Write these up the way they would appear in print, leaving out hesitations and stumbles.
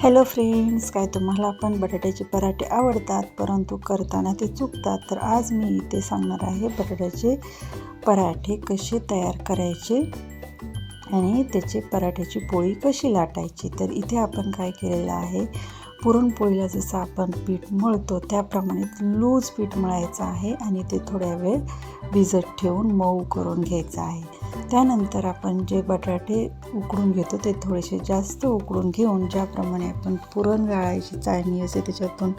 Hello friends, काय तुम्हाला पण बटाट्याचे पराठे आवडतात परंतु करताना ते चुकतात. तर आज मी इथे सांगणार आहे बटाट्याचे पराठे कसे तयार करायचे आणि त्याचे पराठ्याची पोळी कशी लाटायची. तर इथे आपण काय केलेलं आहे, पुरणपोळीला जसं आपण पीठ मळतो त्याप्रमाणे लूज पीठ मळायचं आहे आणि ते थोड्या वेळ भिजत ठेवून मऊ करून घ्यायचं आहे. त्यानंतर आपण जे बटाटे उकडून घेतो ते थोडेसे जास्त उकडून घेऊन ज्याप्रमाणे आपण पुरण गाळायची चाळणी असते त्याच्यातून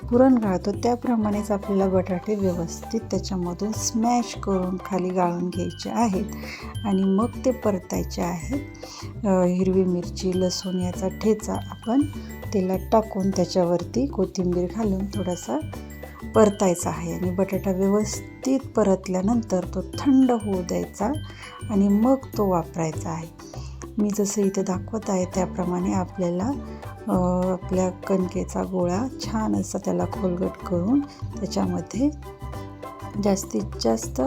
पुरण गाळतो त्याप्रमाणेच आपल्याला बटाटे व्यवस्थित त्याच्यामधून स्मॅश करून खाली गाळून घ्यायचे आहेत आणि मग ते परतायचे आहेत. हिरवी मिरची, लसूण याचा ठेचा आपण तेलात टाकून त्याच्यावरती कोथिंबीर घालून थोडासा परतायचा आहे आणि बटाटा व्यवस्थित परतल्यानंतर तो थंड होऊ द्यायचा आणि मग तो वापरायचा आहे. मी जसं इथे दाखवत आहे त्याप्रमाणे आपल्याला आपल्या कणकेचा गोळा छान असा त्याला खोलगट करून त्याच्यामध्ये जास्तीत जास्त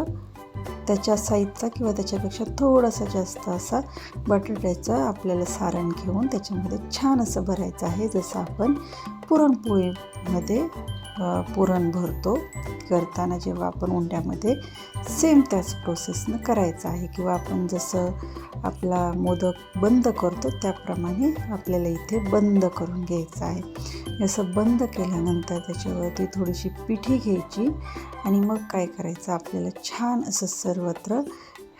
त्याच्या साईजचा किंवा त्याच्यापेक्षा थोडासा जास्त असा बटाट्याचं आपल्याला सारण घेऊन त्याच्यामध्ये छान असं भरायचं आहे. जसं आपण पुरणपोळीमध्ये पुरण भरतो करताना जेव्हा आपण उंड्यामध्ये सेम त्याच प्रोसेसनं करायचं आहे किंवा आपण जसं आपला मोदक बंद करतो त्याप्रमाणे आपल्याला इथे बंद करून घ्यायचं आहे. असं बंद केल्यानंतर त्याच्यावरती थोडीशी पिठी घ्यायची आणि मग काय करायचं, आपल्याला छान असं सर्वत्र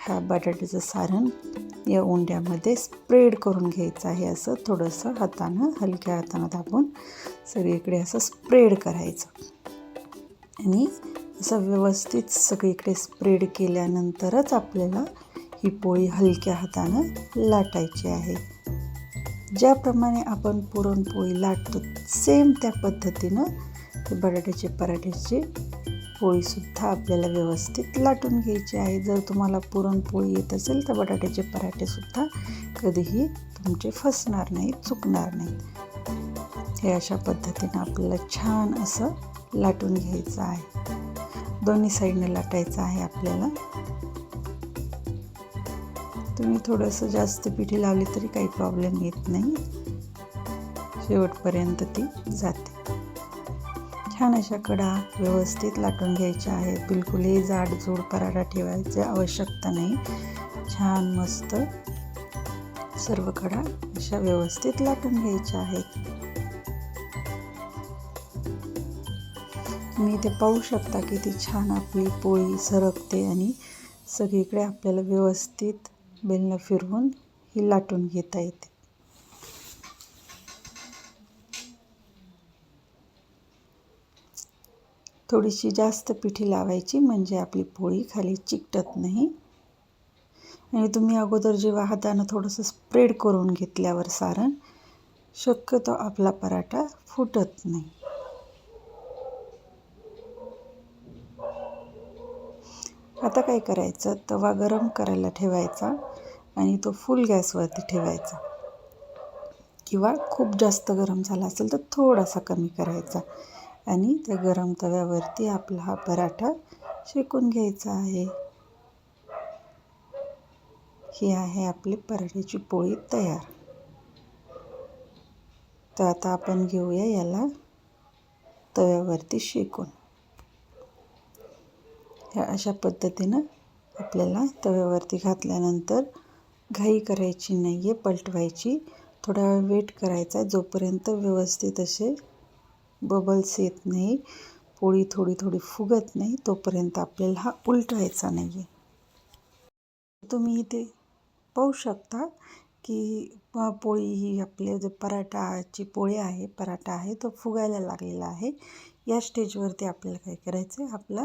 ह्या बटाट्याचं सारण या उंड्यामध्ये स्प्रेड करून घ्यायचं आहे. असं थोडंसं हातानं हलक्या हातानं दाबून सगळीकडे असं स्प्रेड करायचं आणि असं व्यवस्थित सगळीकडे स्प्रेड केल्यानंतरच आपल्याला ही पोळी हलक्या हातानं लाटायची आहे. ज्याप्रमाणे आपण पुरणपोळी लाटतो सेम त्या पद्धतीनं ते बटाट्याचे पराठ्याची पोळीसुद्धा आपल्याला व्यवस्थित लाटून घ्यायची आहे. जर तुम्हाला पुरणपोळी येत असेल तर बटाट्याचे पराठेसुद्धा कधीही तुमचे फसणार नाहीत, चुकणार नाहीत. हे अशा पद्धतीनं आपल्याला छान असं लाटून घ्यायचं आहे. दोन्ही साईडने लाटायचं आहे आपल्याला. तुम्ही थोडंसं जास्त पिठी लावली तरी काही प्रॉब्लेम येत नाही, शेवटपर्यंत ती जाते. छान अशा कडा व्यवस्थित लाटून घ्यायच्या आहेत. बिलकुलही जाडजूड पराठा ठेवायची आवश्यकता नाही. छान मस्त सर्व कडा अशा व्यवस्थित लाटून घ्यायच्या आहेत. तुम्ही इथे पाहू शकता की ती छान आपली पोळी सरकते आणि सगळीकडे आपल्याला व्यवस्थित बेलनं फिरवून ही लाटून घेता येते. थोडीशी जास्त पिठी लावायची म्हणजे आपली पोळी खाली चिकटत नाही. आणि तुम्ही अगोदर जेव्हा हातानं थोडंसं स्प्रेड करून घेतल्यावर सारण शक्यतो आपला पराठा फुटत नाही. आता काय करायचं, तवा गरम करायला ठेवायचा आणि तो फुल गॅसवरती ठेवायचा किंवा खूप जास्त गरम झाला असेल तर थोडासा कमी करायचा आणि त्या गरम तव्यावरती आपला हा पराठा शेकून घ्यायचा आहे. ही आहे आपली पराठ्याची पोळी तयार. तर आता आपण घेऊया याला तव्यावरती शेकून. ह्या अशा पद्धतीनं आपल्याला तव्यावरती घातल्यानंतर घाई करायची नाही आहे, पलटवायची. थोडा वेळ वेट करायचा जोपर्यंत व्यवस्थित असे बबल्स येत नाही, पोळी थोडी थोडी फुगत नाही तोपर्यंत आपल्याला हा उलटायचा नाही आहे. तुम्ही इथे पाहू शकता की पोळी ही आपले जो पराठा आहे तो फुगायला लागलेला आहे. या स्टेजवरती आपल्याला काय करायचं आहे, आपला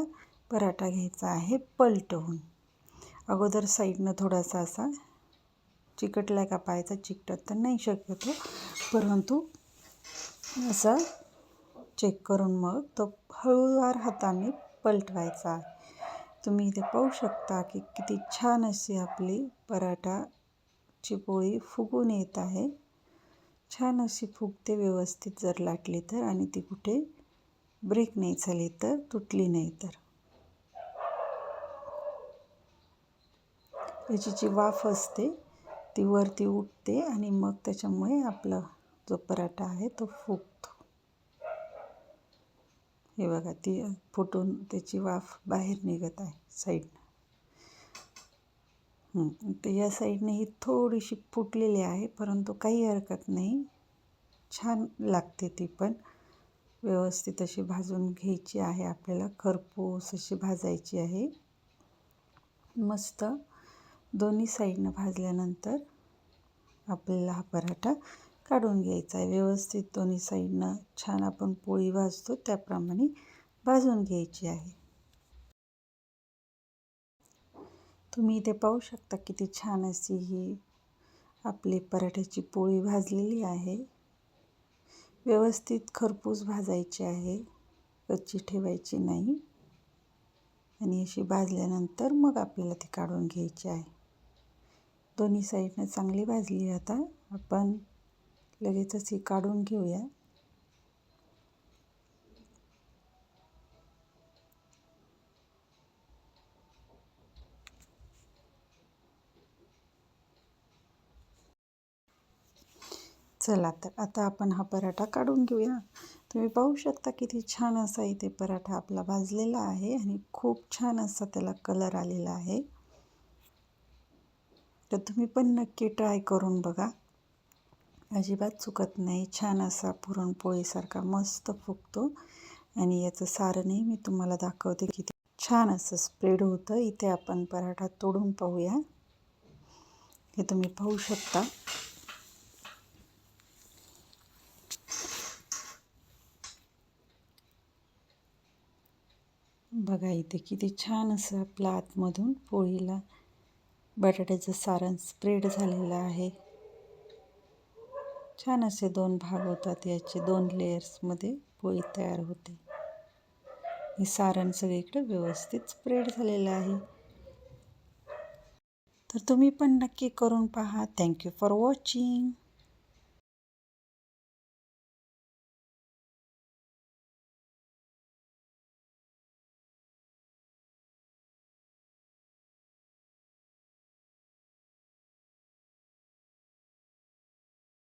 पराठा घ्यायचा आहे पलटवून. अगोदर साईडनं थोडासा असा चिकटला का पाहायचा, चिकटत तर नाही शक्यतो, परंतु असा चेक करून मग तो हळूवार हाताने पलटवायचा. तुम्ही इथे पाहू शकता की किती छान अशी आपली पराठाची पोळी फुगून येत आहे. छान अशी फुगते व्यवस्थित जर लाटली तर, आणि ती कुठे ब्रेक नाही झाली तर, तुटली नाही तर. याची जी वाफ असते ती वरती उठते आणि मग त्याच्यामुळे आपलं जो पराठा आहे तो फुगतो. हे बघा, ती फुटून त्याची वाफ बाहेर निघत आहे साईडनं. तर या साईडने ही थोडीशी फुटलेली आहे, परंतु काही हरकत नाही, छान लागते ती पण. व्यवस्थित अशी भाजून घ्यायची आहे आपल्याला, खरपूस अशी भाजायची आहे. मस्त दोन्ही साईडनं भाजल्यानंतर आपल्याला हा पराठा काढून घ्यायचा आहे. व्यवस्थित दोन्ही साईडनं छान आपण पोळी भाजतो त्याप्रमाणे भाजून घ्यायची आहे. तुम्ही इथे पाहू शकता किती छान अशी ही आपली पराठ्याची पोळी भाजलेली आहे. व्यवस्थित खरपूस भाजायची आहे, कच्ची ठेवायची नाही. आणि अशी भाजल्यानंतर मग आपल्याला ती काढून घ्यायची आहे. दोन्ही साईडनं चांगली भाजली. आता आपण लगेचच ही काढून घेऊया. चला तर आता आपण हा पराठा काढून घेऊया. तुम्ही पाहू शकता किती छान असा इथे पराठा आपला भाजलेला आहे आणि खूप छान असा त्याला कलर आलेला आहे. तर तुम्ही पण नक्की ट्राय करून बघा, अजिबात चुकत नाही. छान असा पुरणपोळीसारखा मस्त फुगतो. आणि याचं सारणही मी तुम्हाला दाखवते किती छान असं स्प्रेड होतं. इथे आपण पराठा तोडून पाहूया. हे तुम्ही पाहू शकता. बघा इथे किती छान असं आपल्या आतमधून पोळीला बटाट्याचं सारण स्प्रेड झालेलं आहे. छान असे 2 भाग होतात, याचे 2 लेयर्समध्ये पोळी तयार होते. हे सारण सगळीकडे व्यवस्थित स्प्रेड झालेलं आहे. तर तुम्ही पण नक्की करून पहा. Thank you for watching.